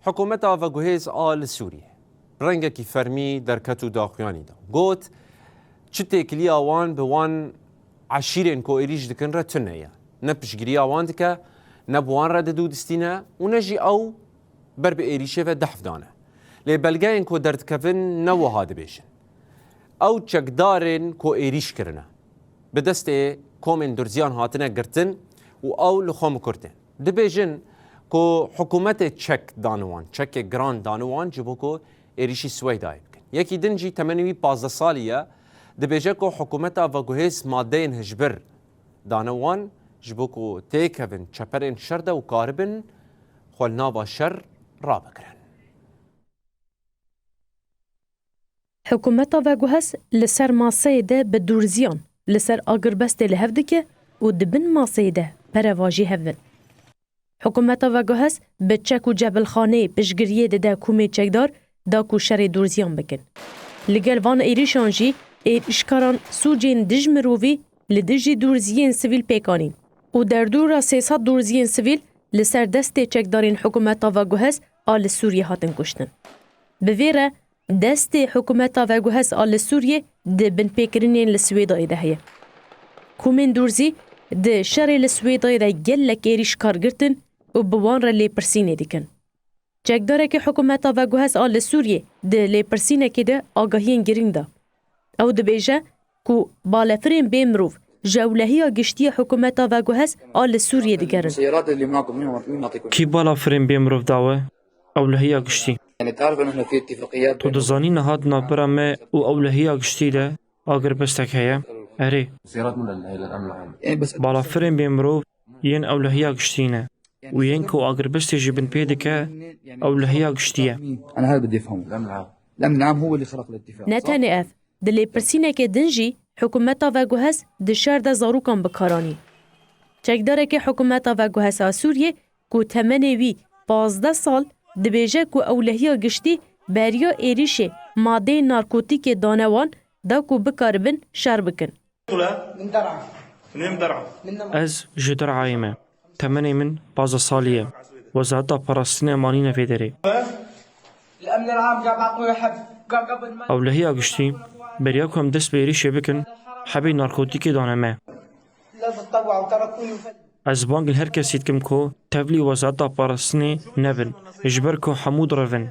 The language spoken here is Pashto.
حکومتا و گوهیز آل سوریه رنگه کی فرمی در کتو داخیانی دا گوت چه تکلی آوان به وان عشیرین کو ایریج دکن را تنه یا نپشگیری آوان دکه نبوان را دو دستینه و نجی او بر به ایریشه و دحف دانه لی بلگین کو درد کفن نو هاده بیشن او چکدارین کو ایریش کرنه به دست کومن درزیان هاتنه گرتن و او لخوم کرتن دبیجن کو حکومت چک دانوان چک گران دانوان جبو کو ایریشی سویدای بکن یکی دنجی 15 سالیه دبیجه کو حکومتا و گوهیز مادین هجبر دانوان جبو کو تیکوین چپرین شرده و کاربن خولناوا شر را بکرن حکومتا و گوهیز لسر ماسه ده به دورزیان لسر آگربست لهفدکه و دبن ماسه ده پرواجی هفن حکومتا و گوهیز به چک و جبل خانه پشگریه ده کومه چکدار دا کو شر دورزیان بکن لگل وان ایریشان جی ایرشکاران سوجین دج مرووی لدجی دورزیین سویل پیکانین و در دورا 300 دورزیین سویل لسر دست چکدارین حکومتا و گوهیز آل سوریه هاتن کشتن بویره دست حکومتا و گوهیز آل سوریه ده بن پیکرینین لسویدای ده هیه کومین دورزی ده شر لسویدای ده گلک ایرشکار گرتن و بوان را لی پرسینه دیکن چکداره که حکومتا و گوهیز آل سوریه ده لی پرسینه که ده آگاهین گرین ده او ده بیجه کو بالفرین بیمروف جولهی گشتی حکومتا و گوهیز آل سوریه دیگرن کی بالفرین بیمروف داوه اولهی گشتی تو دزانی نهاد نابرمه و اولهی گشتی ده آگر بستک هیه اره بالفرین بیمروف ین اولهی گشتینه و ین کو آگر بستی جبن پیده که اولهی گشتیه انا هذا بدي افهمه الامن هو اللي خلق الاتفاق نتانه اف دلی پرسینه که دنجی حکومتا و گوهیز ده شر ده زاروکان بکارانی چکداره که حکومتا و گوهیز سوریه کو تمنه وی 15 سال دبیجه کو اولهی گشتی بریا ایریشه ماده نارکوتیک دانوان دا کو بکاربن شر بکن از جدر عایمه تمنه من 15 سالیه وزارت پرستین مانین فیدره اولهی آگشتی بریا کم دست به ایریشه بکن حبی نارکوتیک دانمه از بانگل هر کسی کم کو تفلی وزارت پرستین نبن اجبر کو حمود روین